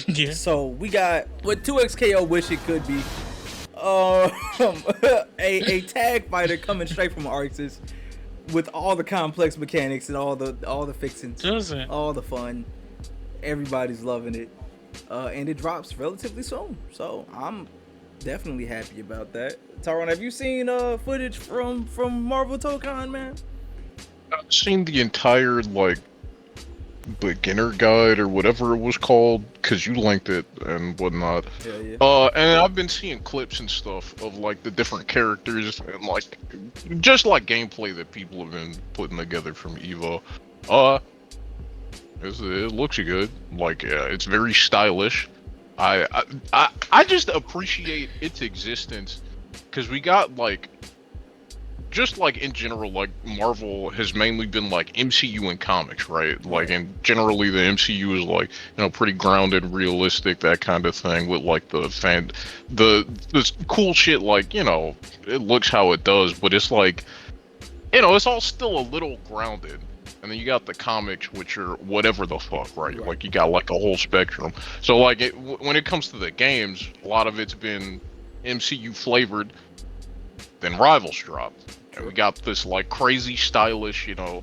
Yeah. So we got what 2XKO wish it could be. Um, a tag fighter coming straight from Arxis with all the complex mechanics and all the fixings, Doesn't. all the fun. Everybody's loving it, and it drops relatively soon. So I'm definitely happy about that. Tyron, have you seen footage from Marvel Tokon, man? I've seen the entire like beginner guide or whatever it was called because you linked it and whatnot. Hell yeah. And I've been seeing clips and stuff of like the different characters and like just like gameplay that people have been putting together from Evo. Uh, it looks good. Like it's very stylish. I just appreciate its existence because we got like just like in general, like Marvel has mainly been like MCU and comics, right? Like, and generally the MCU is like, pretty grounded, realistic, that kind of thing with like the cool shit, like, it looks how it does, but it's like, it's all still a little grounded. And then you got the comics, which are whatever the fuck, right? Like, you got like a whole spectrum. So like, when it comes to the games, a lot of it's been MCU flavored. Then Rivals dropped, and we got this like crazy stylish, a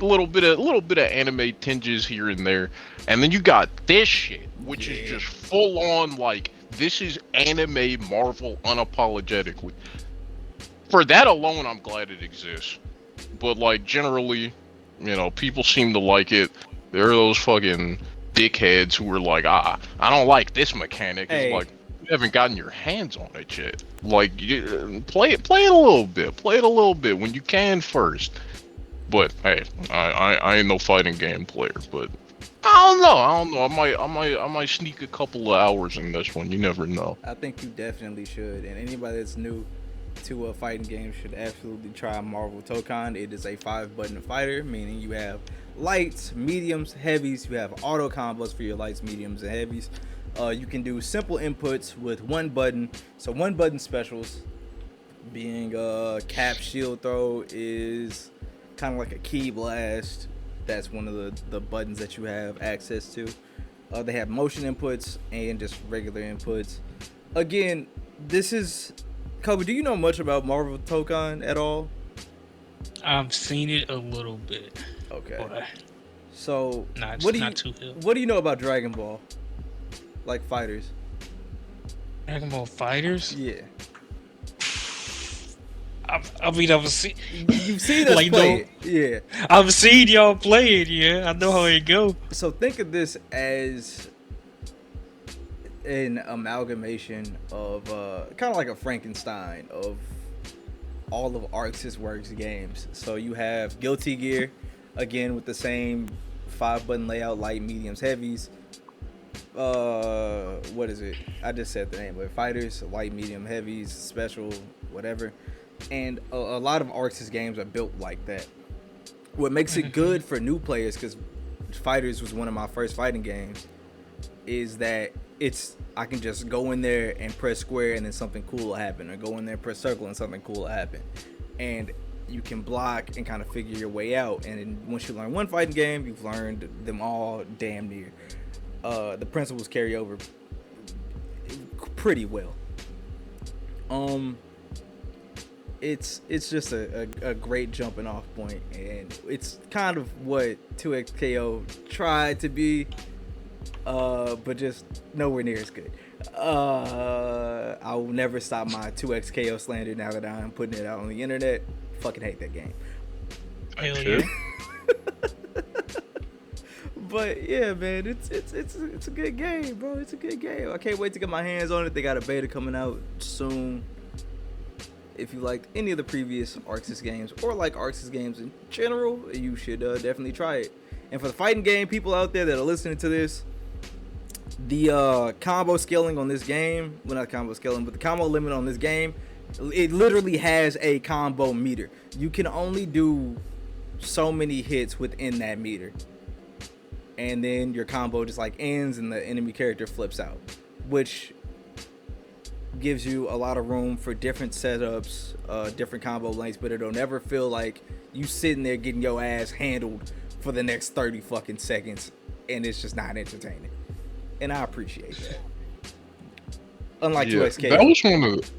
little bit of anime tinges here and there, and then you got this shit, which is just full on like this is anime Marvel unapologetically. For that alone, I'm glad it exists. But like generally, people seem to like it. There are those fucking dickheads who are like, I don't like this mechanic. It's like, you haven't gotten your hands on it yet. Like, play it a little bit. Play it a little bit when you can first. But hey, I ain't no fighting game player. But I don't know. I might sneak a couple of hours in this one. You never know. I think you definitely should. And anybody that's new to a fighting game should absolutely try Marvel Tokon. It is a 5-button fighter, meaning you have lights, mediums, heavies. You have auto combos for your lights, mediums, and heavies. You can do simple inputs with one button. So one button specials being cap shield throw is kind of like a key blast. That's one of the buttons that you have access to. They have motion inputs and just regular inputs. Again, this is... Kobe, do you know much about Marvel Tokon at all? I've seen it a little bit. Okay. But so, not too ill. What do you know about Dragon Ball? Like fighters? Dragon Ball Fighters? Yeah. I've seen. You've seen us play it. Yeah. I've seen y'all play it. Yeah, I know how it go. So think of this as an amalgamation of kind of like a Frankenstein of all of Arxis Works games. So you have Guilty Gear, again with the same 5-button layout, light, mediums, heavies. What is it? I just said the name, but fighters, light, medium, heavies, special, whatever. And a lot of Arxis games are built like that. What makes it good for new players, because Fighters was one of my first fighting games, is that I can just go in there and press square and then something cool will happen, or go in there and press circle and something cool will happen. And you can block and kind of figure your way out. And then once you learn one fighting game, you've learned them all damn near. The principles carry over pretty well. It's just a great jumping off point, and it's kind of what 2XKO tried to be, but just nowhere near as good. I will never stop my 2XKO slander now that I'm putting it out on the internet. Fucking hate that game. Hell yeah. But yeah, man, it's a good game, bro. It's a good game. I can't wait to get my hands on it. They got a beta coming out soon. If you liked any of the previous Arxis games, or like Arxis games in general, you should definitely try it. And for the fighting game people out there that are listening to this, the combo scaling on this game, well, not combo scaling, but the combo limit on this game, it literally has a combo meter. You can only do so many hits within that meter, and then your combo just like ends and the enemy character flips out, which gives you a lot of room for different setups, different combo lengths, but it'll never feel like you sitting there getting your ass handled for the next 30 fucking seconds, and it's just not entertaining. and I appreciate that. Unlike Yeah, 2XK. that was one of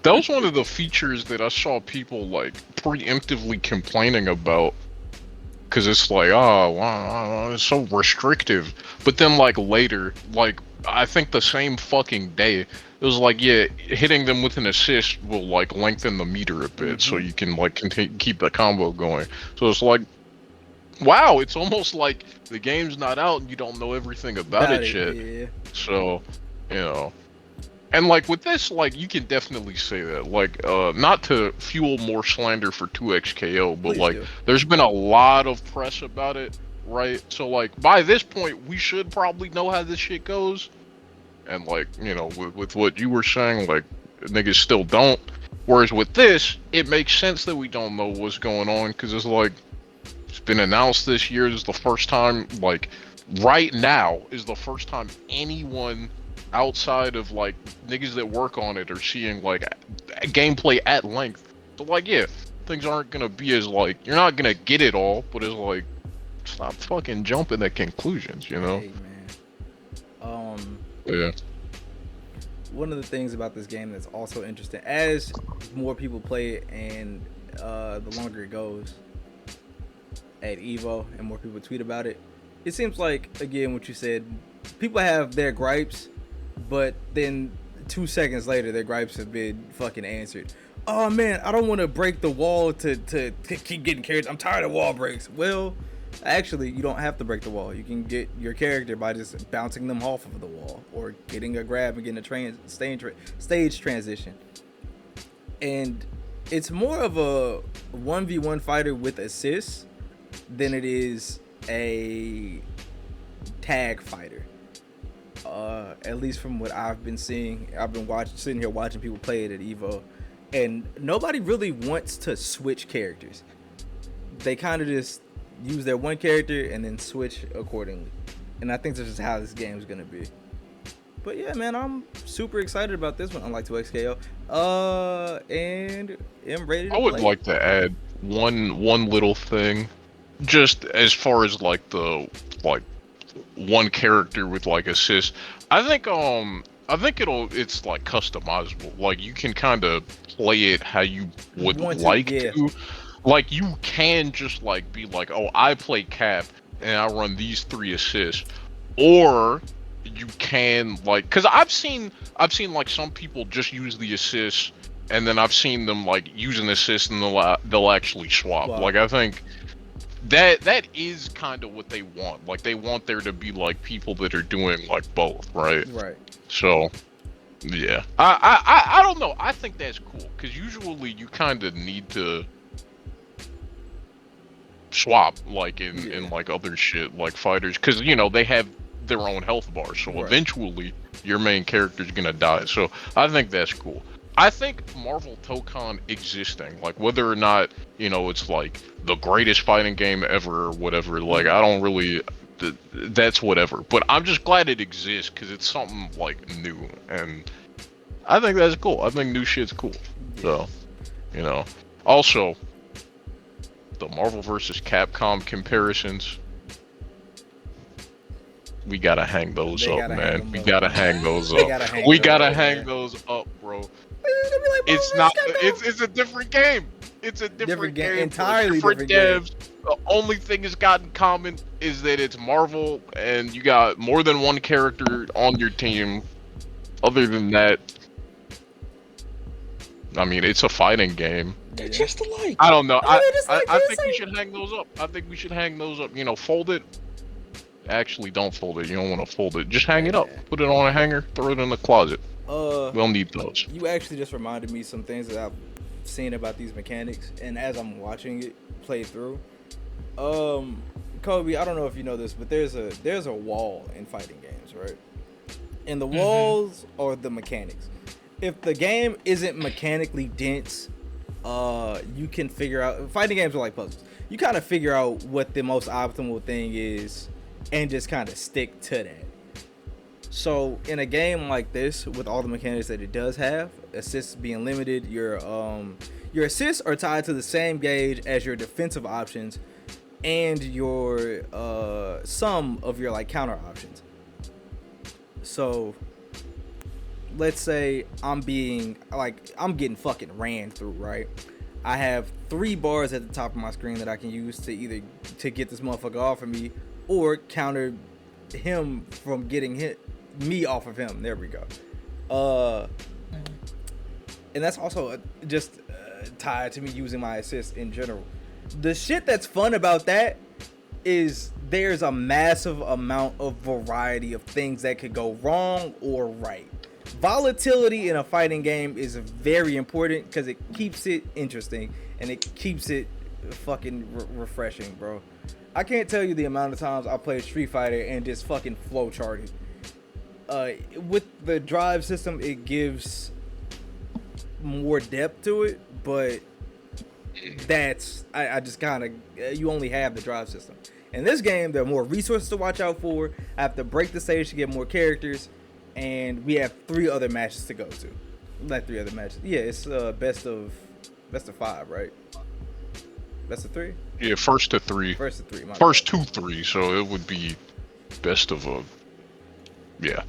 that was one of the features that I saw people like preemptively complaining about, because it's like, oh, wow, it's so restrictive. But then like later, like I think the same fucking day, it was like, yeah, hitting them with an assist will like lengthen the meter a bit, so you can like keep the combo going. So it's like, wow, it's almost like the game's not out and you don't know everything about it yet. Yeah. So, you know. And like with this, like you can definitely say that. Like, not to fuel more slander for 2XKO, but Please like do. there's been a lot of press about it, right? So like by this point, we should probably know how this shit goes. And like, you know, with what you were saying, like niggas still don't. Whereas with this, it makes sense that we don't know what's going on, because it's like, it's been announced this year. This is the first time, like, right now is the first time anyone outside of like niggas that work on it are seeing like gameplay at length. So like, yeah, things aren't gonna be as like, you're not gonna get it all, but it's like, stop fucking jumping at conclusions, you know? Hey, man. Yeah. One of the things about this game that's also interesting, as more people play it and the longer it goes at Evo and more people tweet about it, it seems like, again, what you said, people have their gripes, but then 2 seconds later, their gripes have been fucking answered. Oh man, I don't want to break the wall to keep getting characters. I'm tired of wall breaks. Well, actually, you don't have to break the wall. You can get your character by just bouncing them off of the wall or getting a grab and getting a stage transition. And it's more of a 1v1 fighter with assists than it is a tag fighter. At least from what I've been seeing. I've been sitting here watching people play it at Evo, and nobody really wants to switch characters. They kind of just use their one character and then switch accordingly. And I think this is how this game is gonna be. But yeah, man, I'm super excited about this one, unlike 2XKO. And am ready to I would play. like to add one little thing, just as far as like the like one character with like assist. I think it's like customizable. Like you can kind of play it how you would like to. Like you can just like be like, oh, I play Cap and I run these 3 assists, or you can like, because I've seen like some people just use the assists, and then I've seen them like use an assist and they'll actually swap. Wow. Like I think that is kind of what they want. Like they want there to be like people that are doing like both, right? Right. So yeah, I don't know. I think that's cool, because usually you kind of need to swap like in like other shit like fighters, because you know they have their own health bar, so Right. eventually your main character's gonna die. So I think that's cool. I think Marvel Tokon existing, like whether or not, you know, it's like the greatest fighting game ever or whatever, like I don't really, that's whatever, but I'm just glad it exists because it's something like new, and I think that's cool. I think new shit's cool. So, you know, also the Marvel versus Capcom comparisons, we gotta hang those They up, gotta hang man. them We up. gotta hang those They up. gotta hang We those gotta up, hang man. those up, bro. It's It's not. It's a different game. It's a different game. Bro. Entirely different different devs. The only thing it's got in common is that it's Marvel, and you got more than one character on your team. Other than that, I mean, it's a fighting game. They're just alike. I don't know. I mean, it's like I this, think we like- should hang those up. I think we should hang those up. You know, fold it. Actually, don't fold it. You don't want to fold it. Just hang it up. Put it on a hanger. Throw it in the closet. We'll need those. You actually just reminded me some things that I've seen about these mechanics, and as I'm watching it play through, Kobe, I don't know if you know this, but there's a wall in fighting games, right? And the walls are the mechanics. If the game isn't mechanically dense, you can figure out, fighting games are like puzzles. You kind of figure out what the most optimal thing is and just kind of stick to that. So in a game like this, with all the mechanics that it does have, assists being limited, your assists are tied to the same gauge as your defensive options and your some of your like counter options. So let's say I'm getting fucking ran through, right? I have 3 bars at the top of my screen that I can use to either to get this motherfucker off of me or counter him from getting me off of him. There we go. And that's also just tied to me using my assist in general. The shit that's fun about that is there's a massive amount of variety of things that could go wrong or right. Volatility in a fighting game is very important because it keeps it interesting and it keeps it fucking refreshing, bro. I can't tell you the amount of times I played Street Fighter and just fucking flow charted. With the drive system, it gives more depth to it, but that's I just kind of you only have the drive system. In this game, there are more resources to watch out for. I have to break the stage to get more characters, and we have 3 other matches to go to. Not 3 other matches. Yeah, it's best of 5, right? Best of 3. Yeah, first to 3. First to 3. First to 3, so it would be best of a. Yeah.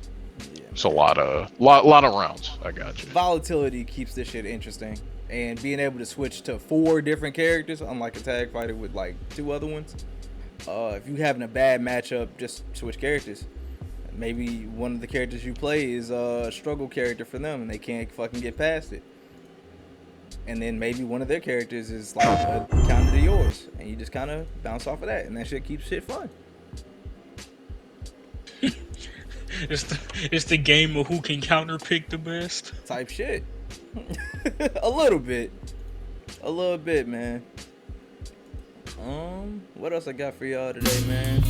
It's a lot of rounds. I got you. Volatility keeps this shit interesting, and being able to switch to 4 different characters, unlike a tag fighter with like 2 other ones. If you having a bad matchup, just switch characters. Maybe one of the characters you play is a struggle character for them, and they can't fucking get past it. And then maybe one of their characters is like a counter to yours, and you just kind of bounce off of that, and that shit keeps shit fun. It's the game of who can counter pick the best type shit. A little bit, man. What else I got for y'all today, man?